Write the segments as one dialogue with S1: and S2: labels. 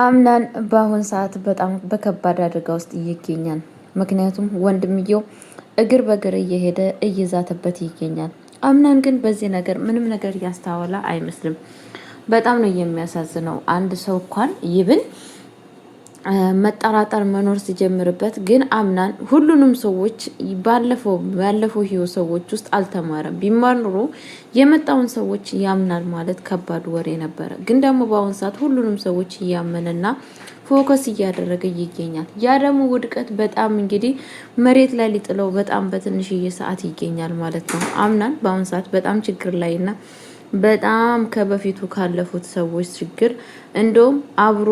S1: አምናን በአሁን ሰዓት በጣም በከባድ አደጋ ውስጥ ይገኛል። ምክንያቱም ወንድምየው እግር በእግር እየሄደ እየዛተበት ይገኛል። አምናን ግን በዚህ ነገር ምንም ነገር እያስተዋለ አይመስልም። በጣም ነው የሚያሳዝነው። አንድ ሰው እንኳን ይብን መጠራጠር መኖር ሲጀምርበት ግን አምናን ሁሉንም ሰዎች ባለፈው ህይወት ሰዎች ውስጥ አልተማረም። ቢማር ኑሮ የመጣውን ሰዎች ያምናል ማለት ከባድ ወሬ ነበረ። ግን ደግሞ በአሁን ሰዓት ሁሉንም ሰዎች እያመነና ፎከስ እያደረገ ይገኛል። ያ ደግሞ ውድቀት በጣም እንግዲህ መሬት ላይ ሊጥለው በጣም በትንሽዬ ሰዓት ይገኛል ማለት ነው። አምናን በአሁን ሰዓት በጣም ችግር ላይና በጣም ከበፊቱ ካለፉት ሰዎች ችግር እንደውም አብሮ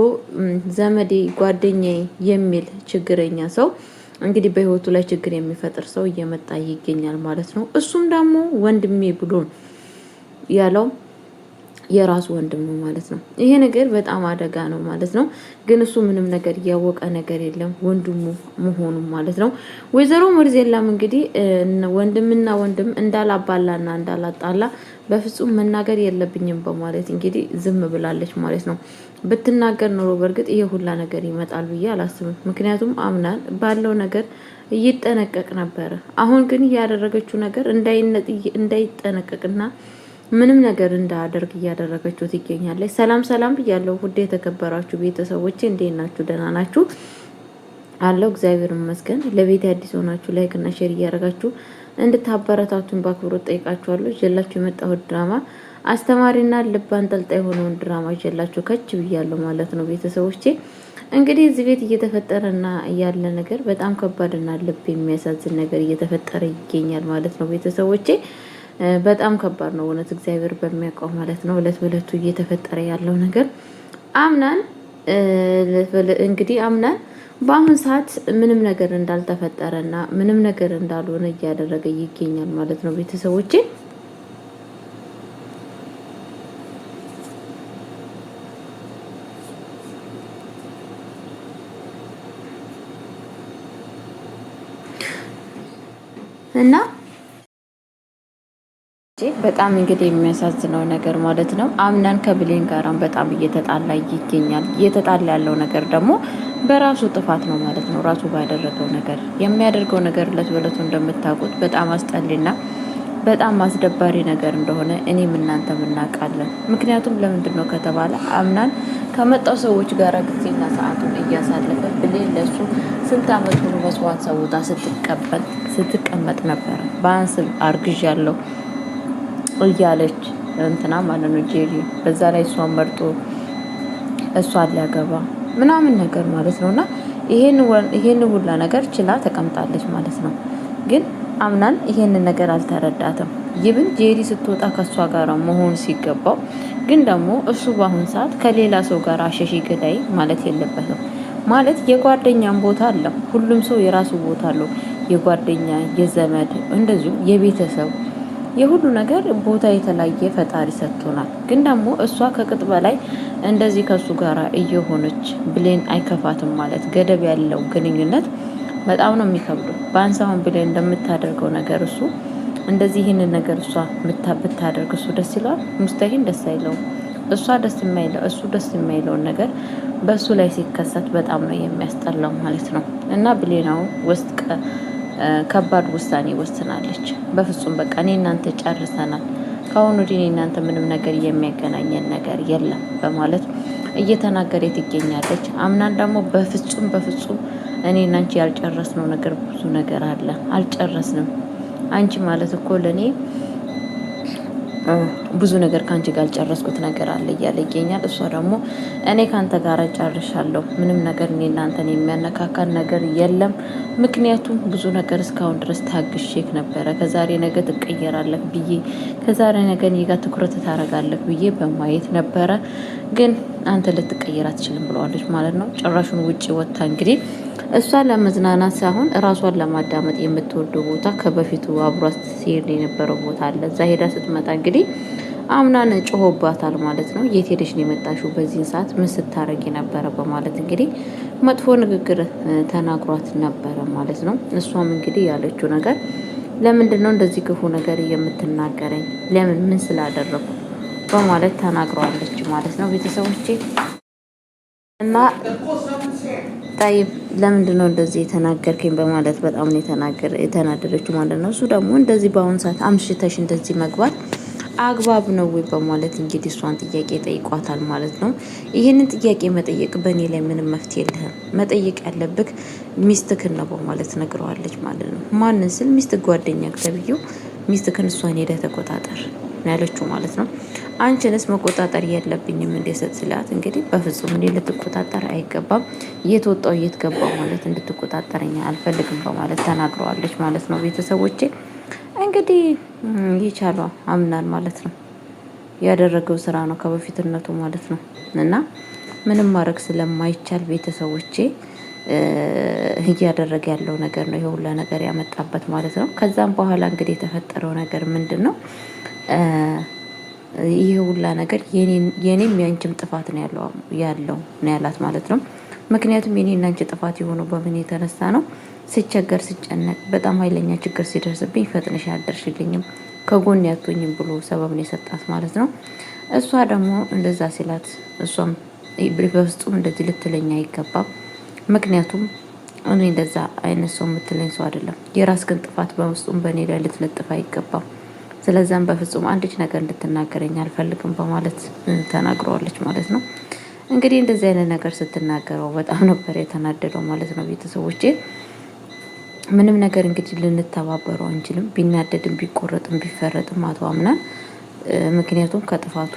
S1: ዘመዴ ጓደኛዬ የሚል ችግረኛ ሰው እንግዲህ በህይወቱ ላይ ችግር የሚፈጥር ሰው እየመጣ ይገኛል ማለት ነው። እሱም ደግሞ ወንድሜ ብሎ ያለው የራሱ ወንድም ነው ማለት ነው። ይሄ ነገር በጣም አደጋ ነው ማለት ነው። ግን እሱ ምንም ነገር እያወቀ ነገር የለም ወንድሙ መሆኑ ማለት ነው። ወይዘሮ መርዜላም እንግዲህ ወንድምና ወንድም እንዳላባላና እንዳላጣላ በፍጹም መናገር የለብኝም በማለት እንግዲህ ዝም ብላለች ማለት ነው። ብትናገር ኖሮ በእርግጥ ይሄ ሁላ ነገር ይመጣል ብዬ አላስብም። ምክንያቱም አምናን ባለው ነገር ይጠነቀቅ ነበረ። አሁን ግን ያደረገችው ነገር እንዳይጠነቀቅና ምንም ነገር እንዳያደርግ እያደረገችው ትገኛለች። ሰላም ሰላም ብያለሁ ውድ የተከበራችሁ ቤተሰቦቼ፣ እንዴት ናችሁ? ደህና ናችሁ? አለው እግዚአብሔር ይመስገን። ለቤት አዲስ ሆናችሁ ላይክ እና ሼር እያደረጋችሁ እንድታበረታቱን በአክብሮት ጠይቃችኋለሁ። ይዤላችሁ የመጣሁት ድራማ አስተማሪና ልብ አንጠልጣይ የሆነውን ድራማ ይዤላችሁ ከች ብያለሁ ማለት ነው ቤተሰቦቼ። እንግዲህ እዚህ ቤት እየተፈጠረና ያለ ነገር በጣም ከባድና ልብ የሚያሳዝን ነገር እየተፈጠረ ይገኛል ማለት ነው ቤተሰቦቼ። በጣም ከባድ ነው እውነት እግዚአብሔር በሚያውቀው ማለት ነው። እለት በእለቱ እየተፈጠረ ያለው ነገር አምናን እንግዲህ አምናን በአሁን ሰዓት ምንም ነገር እንዳልተፈጠረና ምንም ነገር እንዳልሆነ እያደረገ ይገኛል ማለት ነው ቤተሰቦቼ። እና በጣም እንግዲህ የሚያሳዝነው ነገር ማለት ነው አምናን ከብሌን ጋራም በጣም እየተጣላ ይገኛል። እየተጣላ ያለው ነገር ደግሞ በራሱ ጥፋት ነው ማለት ነው። ራሱ ባደረገው ነገር የሚያደርገው ነገር እለት በእለቱ እንደምታውቁት በጣም አስጠሊና በጣም አስደባሪ ነገር እንደሆነ እኔም እናንተም እናውቃለን። ምክንያቱም ለምንድን ነው ከተባለ አምናን ከመጣው ሰዎች ጋር ጊዜና ሰዓቱን እያሳለፈ ብሌን ለሱ ስንት አመት ሙሉ መስዋዕት ሰውታ ስትቀመጥ ነበረ። በአንስ አርግዣለሁ እያለች እንትና ማለት ነው ጄሪ። በዛ ላይ እሷን መርጦ እሷን ሊያገባ ምናምን ነገር ማለት ነውና ይሄን ሁላ ነገር ችላ ተቀምጣለች ማለት ነው። ግን አምናን ይሄንን ነገር አልተረዳትም። ይብን ጄሪ ስትወጣ ከሷ ጋር መሆን ሲገባው ግን ደግሞ እሱ በአሁን ሰዓት ከሌላ ሰው ጋር አሸሺ ገዳይ ማለት የለበትም። ማለት የጓደኛም ቦታ አለው። ሁሉም ሰው የራሱ ቦታ አለው። የጓደኛ የዘመድ እንደዚሁ የቤተሰብ የሁሉ ነገር ቦታ የተለያየ ፈጣሪ ሰጥቶናል። ግን ደግሞ እሷ ከቅጥ በላይ እንደዚህ ከሱ ጋር እየሆነች ብሌን አይከፋትም ማለት ገደብ ያለው ግንኙነት በጣም ነው የሚከብደው። በአንሳውን ብሌን እንደምታደርገው ነገር እሱ እንደዚህ ይህንን ነገር እሷ ብታደርግ እሱ ደስ ይለዋል? ሙስተሂን ደስ አይለውም። እሷ ደስ የማይለው እሱ ደስ የማይለውን ነገር በእሱ ላይ ሲከሰት በጣም ነው የሚያስጠላው ማለት ነው። እና ብሌናው ውስጥ ከባድ ውሳኔ ወስናለች። በፍጹም በቃ እኔ እናንተ ጨርሰናል፣ ከአሁን ወዲህ እኔ እናንተ ምንም ነገር የሚያገናኘን ነገር የለም በማለት እየተናገረ ትገኛለች። አምናን ደግሞ በፍጹም እኔ እና አንቺ ያልጨረስነው ነገር ብዙ ነገር አለ፣ አልጨረስንም። አንቺ ማለት እኮ ለእኔ ብዙ ነገር ከአንቺ ጋር አልጨረስኩት ነገር አለ እያለ ይገኛል። እሷ ደግሞ እኔ ከአንተ ጋር ጨርሻለሁ፣ ምንም ነገር እኔ እናንተን የሚያነካካን ነገር የለም። ምክንያቱም ብዙ ነገር እስካሁን ድረስ ታግሼክ ነበረ። ከዛሬ ነገ ትቀየራለህ ብዬ ከዛሬ ነገ እኔ ጋር ትኩረት ታደርጋለህ ብዬ በማየት ነበረ። ግን አንተ ልትቀየር አትችልም ብለዋለች ማለት ነው። ጭራሹን ውጪ ወጥታ እንግዲህ እሷ ለመዝናናት ሳይሆን እራሷን ለማዳመጥ የምትወደው ቦታ ከበፊቱ አብሯት ሲሄድ የነበረው ቦታ አለ። እዛ ሄዳ ስትመጣ እንግዲህ አምናን ጮሆባታል ማለት ነው። የት ሄደሽ ነው የመጣሽው? በዚህን ሰዓት ምን ስታረጊ ነበረ? በማለት እንግዲህ መጥፎ ንግግር ተናግሯት ነበረ ማለት ነው። እሷም እንግዲህ ያለችው ነገር ለምንድን ነው እንደዚህ ክፉ ነገር የምትናገረኝ? ለምን ምን ስላደረኩ? በማለት ተናግረዋለች ማለት ነው ቤተሰቦቼ። እና ጠይብ ለምንድን ነው እንደዚህ የተናገርከኝ በማለት በጣም ነው የተናደደችው ማለት ነው። እሱ ደግሞ እንደዚህ በአሁኑ ሰዓት አምሽተሽ እንደዚህ መግባት አግባብ ነው ወይ በማለት እንግዲህ እሷን ጥያቄ ጠይቋታል ማለት ነው። ይህንን ጥያቄ መጠየቅ በእኔ ላይ ምንም መፍትሄ የለህም፣ መጠየቅ ያለብህ ሚስትክን ነው በማለት ነግረዋለች ማለት ነው። ማንን ስል ሚስት ጓደኛ ተብዬው ሚስትክን እሷን ሄደህ ተቆጣጠር ነው ያለችው ማለት ነው። አንቺንስ መቆጣጠር የለብኝም እንደሰጥ ስላት እንግዲህ በፍጹም እኔ ልትቆጣጠር አይገባም፣ የት ወጣው የት ገባው ማለት እንድትቆጣጠረኝ አልፈልግም በማለት ተናግረዋለች ማለት ነው። ቤተሰቦቼ እንግዲህ ይቻሏ አምናል ማለት ነው። ያደረገው ስራ ነው ከበፊትነቱ ማለት ነው። እና ምንም ማድረግ ስለማይቻል ቤተሰቦቼ እያደረገ ያለው ነገር ነው ይሄ ሁላ ነገር ያመጣበት ማለት ነው። ከዛም በኋላ እንግዲህ የተፈጠረው ነገር ምንድን ነው? ይሄ ሁላ ነገር የኔም ያንቺም ጥፋት ነው ያለው ነው ያላት ማለት ነው። ምክንያቱም የኔና አንቺ ጥፋት የሆነው በምን የተነሳ ነው? ስቸገር ስጨነቅ በጣም ኃይለኛ ችግር ሲደርስብኝ ፈጥነሽ አልደርሽልኝም ከጎን ያቶኝም ብሎ ሰበብ ነው የሰጣት ማለት ነው። እሷ ደግሞ እንደዛ ሲላት እሷም በፍጹም እንደዚህ ልትለኝ አይገባም። ምክንያቱም እኔ እንደዛ አይነት ሰው የምትለኝ ሰው አይደለም። የራስህን ጥፋት በውስጡም በእኔ ላይ ልትለጥፍ አይገባም። ስለዛም በፍጹም አንድች ነገር እንድትናገረኝ አልፈልግም በማለት ተናግረዋለች ማለት ነው። እንግዲህ እንደዚህ አይነት ነገር ስትናገረው በጣም ነበር የተናደደው ማለት ነው። ቤተሰቦቼ ምንም ነገር እንግዲህ ልንተባበረው አንችልም። ቢናደድም ቢቆረጥም ቢፈረጥም አቶ አምናን ምክንያቱም ከጥፋቱ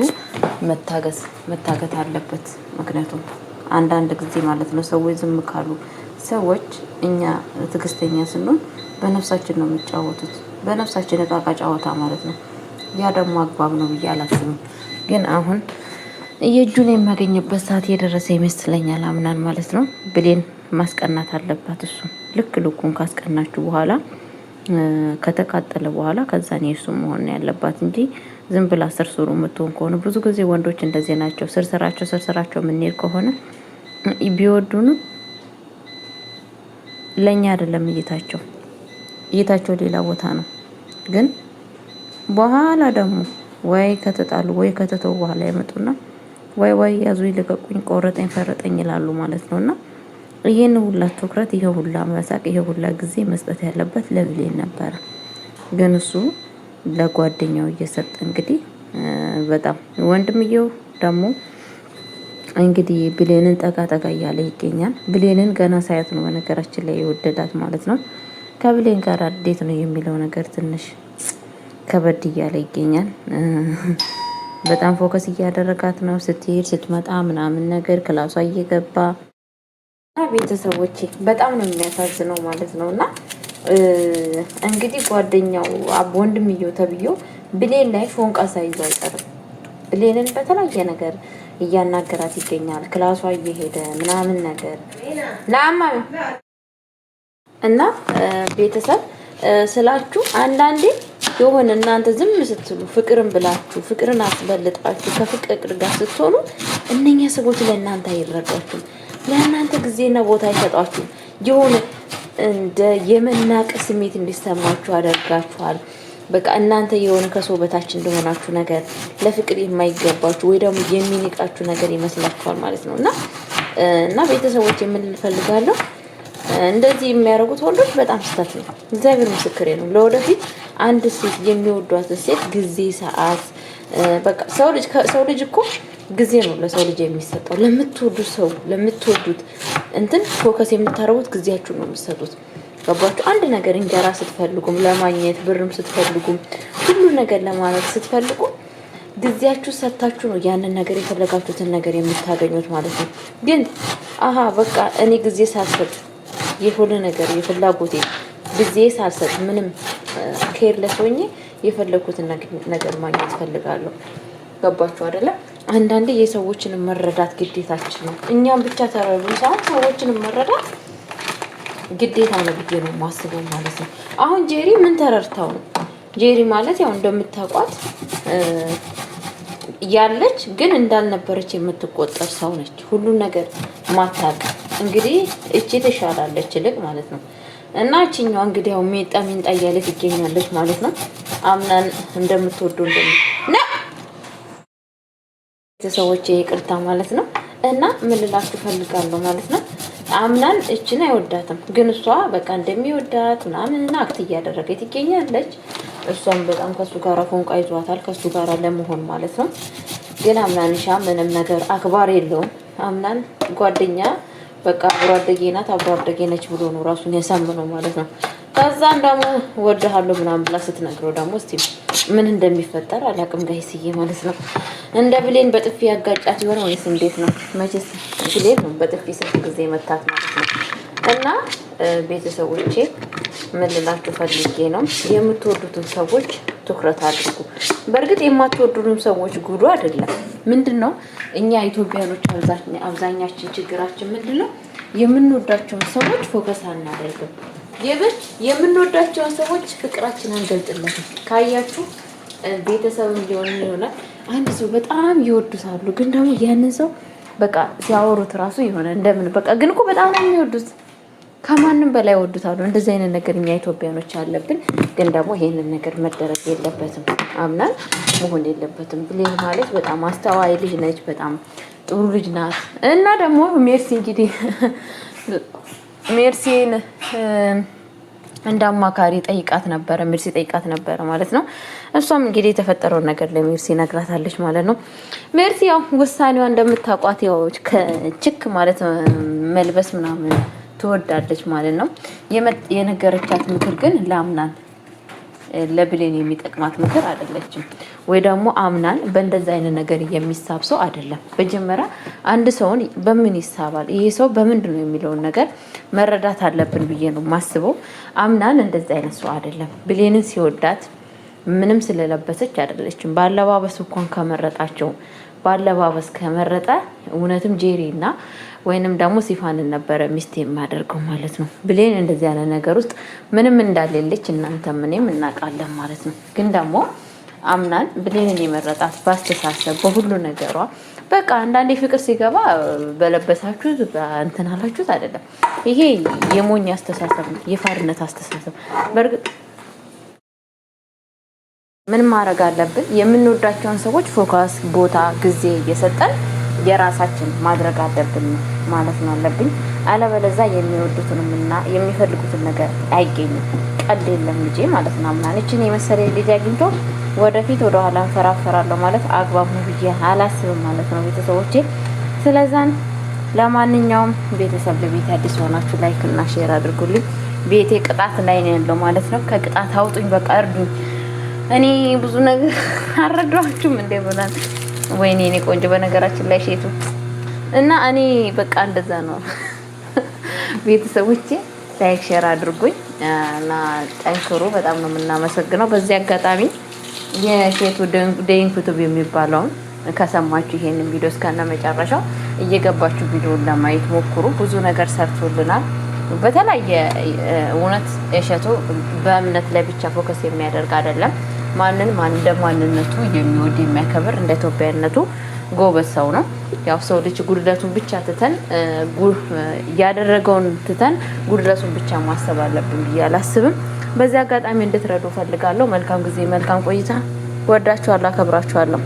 S1: መታገት አለበት። ምክንያቱም አንዳንድ ጊዜ ማለት ነው ሰዎች ዝም ካሉ ሰዎች እኛ ትዕግስተኛ ስንሆን በነፍሳችን ነው የሚጫወቱት። በነፍሳችን እቃቃ ጨዋታ ማለት ነው። ያ ደግሞ አግባብ ነው ብዬ አላስብም። ግን አሁን የእጁን የሚያገኝበት ሰዓት የደረሰ ይመስለኛል አምናን ማለት ነው። ብሌን ማስቀናት አለባት። እሱ ልክ ልኩን ካስቀናችሁ በኋላ ከተቃጠለ በኋላ ከዛ እሱ መሆን ያለባት እንጂ ዝም ብላ ስርስሩ የምትሆን ከሆነ ብዙ ጊዜ ወንዶች እንደዚህ ናቸው። ስርስራቸው የምንሄድ ከሆነ ቢወዱንም ለእኛ አይደለም እይታቸው ሌላ ቦታ ነው። ግን በኋላ ደግሞ ወይ ከተጣሉ ወይ ከተተው በኋላ ያመጡና ወይ ያዙ ይልቀቁኝ፣ ቆረጠኝ፣ ፈረጠኝ ይላሉ ማለት ነው። እና ይሄን ሁላ ትኩረት ይሄ ሁላ መሳቅ ይሄ ሁላ ጊዜ መስጠት ያለበት ለብሌን ነበረ። ግን እሱ ለጓደኛው እየሰጠ እንግዲህ በጣም ወንድምየው ደግሞ እንግዲህ ብሌንን ጠጋ እያለ ይገኛል። ብሌንን ገና ሳያት ነው በነገራችን ላይ የወደዳት ማለት ነው። ከብሌን ጋር እንዴት ነው የሚለው ነገር ትንሽ ከበድ እያለ ይገኛል። በጣም ፎከስ እያደረጋት ነው ስትሄድ ስትመጣ ምናምን ነገር ክላሷ እየገባ ቤተሰቦቼ በጣም ነው የሚያሳዝነው ማለት ነው። እና እንግዲህ ጓደኛው ወንድምየው ተብዬው ብሌን ላይ ፎንቃ ሳይዞ አይቀርም። ብሌንን በተለያየ ነገር እያናገራት ይገኛል። ክላሷ እየሄደ ምናምን ነገር ለአማሚ እና ቤተሰብ ስላችሁ አንዳንዴ የሆነ እናንተ ዝም ስትሉ ፍቅርን ብላችሁ ፍቅርን አስበልጣችሁ ከፍቅር ጋር ስትሆኑ እነኛ ሰዎች ለእናንተ አይረዷችሁም። ለእናንተ ጊዜና ቦታ አይሰጧችሁም። የሆነ እንደ የመናቅ ስሜት እንዲሰማችሁ አደርጋችኋል። በቃ እናንተ የሆነ ከሰው በታች እንደሆናችሁ ነገር ለፍቅር የማይገባችሁ ወይ ደግሞ የሚንቃችሁ ነገር ይመስላችኋል ማለት ነው። እና ቤተሰቦች የምንፈልጋለሁ እንደዚህ የሚያደርጉት ወንዶች በጣም ስህተት ነው። እግዚአብሔር ምስክሬ ነው። ለወደፊት አንድ ሴት የሚወዷት ሴት ጊዜ፣ ሰዓት በቃ ሰው ልጅ እኮ ጊዜ ነው ለሰው ልጅ የሚሰጠው። ለምትወዱት ሰው ለምትወዱት እንትን ፎከስ የምታደርጉት ጊዜያችሁ ነው የምትሰጡት። ገባችሁ? አንድ ነገር እንጀራ ስትፈልጉም ለማግኘት ብርም ስትፈልጉም ሁሉ ነገር ለማድረግ ስትፈልጉ ጊዜያችሁ ሰጥታችሁ ነው ያንን ነገር የፈለጋችሁትን ነገር የምታገኙት ማለት ነው። ግን በቃ እኔ ጊዜ ሳልሰጥ የሆነ ነገር የፍላጎቴ ጊዜ ሳልሰጥ ምንም ኬርለስ ሆኜ የፈለኩትን ነገር ማግኘት ፈልጋለሁ። ገባችሁ አይደለ? አንዳንዴ የሰዎችን መረዳት ግዴታችን ነው። እኛም ብቻ ተረዱ ሳይሆን ሰዎችን መረዳት ግዴታ ነው ብዬ ነው የማስበው ማለት ነው። አሁን ጄሪ ምን ተረድታው ነው? ጄሪ ማለት ያው እንደምታውቋት ያለች ግን እንዳልነበረች የምትቆጠር ሰው ነች። ሁሉን ነገር ማታውቅ እንግዲህ እቺ ተሻላለች ልቅ ማለት ነው። እና እቺኛው እንግዲህ ያው ሚጣ እያለች ትገኛለች ማለት ነው። አምናን እንደምትወደው ሰዎች ይቅርታ ማለት ነው። እና ምን ልላችሁ ፈልጋለሁ ማለት ነው። አምናን እችን አይወዳትም፣ ግን እሷ በቃ እንደሚወዳት ምናምን አክት እያደረገች ትገኛለች። እሷም በጣም ከሱ ጋር ፎንቃ ይዟታል፣ ከሱ ጋር ለመሆን ማለት ነው። ግን አምናንሻ ምንም ነገር አክባር የለውም። አምናን ጓደኛ በቃ አብሮ አደጌ ናት፣ አብሮ አደጌ ነች ብሎ ነው ራሱን ያሳምነው ማለት ነው። ከዛም ደግሞ ወድሃለሁ ምናምን ብላ ስትነግረው ደግሞ እስቲ ምን እንደሚፈጠር አላውቅም ጋይስዬ ማለት ነው። እንደ ብሌን በጥፊ ያጋጫት ይሆን ወይስ እንዴት ነው? መቼስ ብሌን ነው በጥፊ ስንት ጊዜ መታት ማለት ነው። እና ቤተሰቦቼ ምን ልላችሁ ፈልጌ ነው፣ የምትወዱትን ሰዎች ትኩረት አድርጉ። በእርግጥ የማትወዱንም ሰዎች ጉዱ አይደለም። ምንድን ነው እኛ ኢትዮጵያኖች አብዛኛችን ችግራችን ምንድን ነው? የምንወዳቸውን ሰዎች ፎከስ አናደርግም። የምንወዳቸውን ሰዎች ፍቅራችን አንገልጥለትም። ካያችሁ ቤተሰብም ሊሆን ይሆናል። አንድ ሰው በጣም ይወዱታሉ፣ ግን ደግሞ ያንን ሰው በቃ ሲያወሩት ራሱ የሆነ እንደምን በቃ ግን እኮ በጣም ነው የሚወዱት፣ ከማንም በላይ ይወዱታሉ። እንደዚህ አይነት ነገር እኛ ኢትዮጵያኖች አለብን። ግን ደግሞ ይሄንን ነገር መደረግ የለበትም፣ አምናን መሆን የለበትም። ብሌን ማለት በጣም አስተዋይ ልጅ ነች፣ በጣም ጥሩ ልጅ ናት። እና ደግሞ ሜርሲ እንግዲህ ሜርሲን እንደ አማካሪ ጠይቃት ነበረ፣ ሜርሲ ጠይቃት ነበረ ማለት ነው። እሷም እንግዲህ የተፈጠረውን ነገር ለሜርሲ ነግራታለች ማለት ነው። ሜርሲ ያው ውሳኔዋ እንደምታውቋት ያው ከችክ ማለት መልበስ ምናምን ትወዳለች ማለት ነው። የነገረቻት ምክር ግን ለአምናን ለብሌን የሚጠቅማት ምክር አይደለችም። ወይ ደግሞ አምናን በእንደዛ አይነት ነገር የሚሳብ ሰው አይደለም። መጀመሪያ አንድ ሰውን በምን ይሳባል፣ ይሄ ሰው በምንድን ነው የሚለውን ነገር መረዳት አለብን ብዬ ነው ማስበው። አምናን እንደዛ አይነት ሰው አይደለም። ብሌንን ሲወዳት ምንም ስለለበሰች አይደለችም። ባለባበስ እንኳን ከመረጣቸው ባለባበስ ከመረጠ እውነትም ጄሪ እና ወይንም ደግሞ ሲፋንን ነበረ ሚስት የሚያደርገው ማለት ነው። ብሌን እንደዚህ ያለ ነገር ውስጥ ምንም እንዳሌለች እናንተም እኔም እናውቃለን ማለት ነው። ግን ደግሞ አምናን ብሌንን የመረጣት ባስተሳሰብ በሁሉ ነገሯ በቃ አንዳንዴ ፍቅር ሲገባ በለበሳችሁት እንትን አላችሁት አይደለም። ይሄ የሞኝ አስተሳሰብ ነው፣ የፋርነት አስተሳሰብ። በእርግጥ ምን ማድረግ አለብን? የምንወዳቸውን ሰዎች ፎከስ፣ ቦታ፣ ጊዜ እየሰጠን የራሳችን ማድረግ አለብን ማለት ነው አለብኝ። አለበለዚያ የሚወዱትንም እና የሚፈልጉትን ነገር አይገኝም። ቀልድ የለም ልጄ ማለት ነው። አምናነችን የመሰለ ልጅ አግኝቶ ወደፊት ወደ ኋላ እንፈራፈራለሁ ማለት አግባብ ነው ብዬ አላስብም ማለት ነው ቤተሰቦቼ። ስለዛን ለማንኛውም ቤተሰብ ለቤት አዲስ ሆናችሁ ላይክ እና ሼር አድርጉልኝ። ቤቴ ቅጣት ላይ ነው ያለው ማለት ነው። ከቅጣት አውጡኝ፣ በቃ እርዱኝ። እኔ ብዙ ነገር አረዳችሁም እንደ ብላን ወይኔ እኔ ቆንጆ በነገራችን ላይ ሼቱ እና እኔ በቃ እንደዛ ነው ቤተሰቦቼ። ላይክ ሼር አድርጉኝ እና ጠንክሩ። በጣም ነው የምናመሰግነው። በዚህ አጋጣሚ የሼቱ ዴይንኩቱብ የሚባለውን ከሰማችሁ ይሄንን ቪዲዮ እስከነ መጨረሻው እየገባችሁ ቪዲዮውን ለማየት ሞክሩ። ብዙ ነገር ሰርቶልናል። በተለያየ እውነት እሸቱ በእምነት ላይ ብቻ ፎከስ የሚያደርግ አይደለም። ማንን እንደ ማንነቱ የሚወድ የሚያከብር እንደ ኢትዮጵያነቱ ጎበዝ ሰው ነው። ያው ሰው ልጅ ጉድለቱን ብቻ ትተን ያደረገውን ትተን ጉድለቱን ብቻ ማሰብ አለብን ብዬ አላስብም። በዚህ አጋጣሚ እንድትረዱ ፈልጋለሁ። መልካም ጊዜ፣ መልካም ቆይታ። ወዳችኋለሁ፣ አከብራችኋለሁ።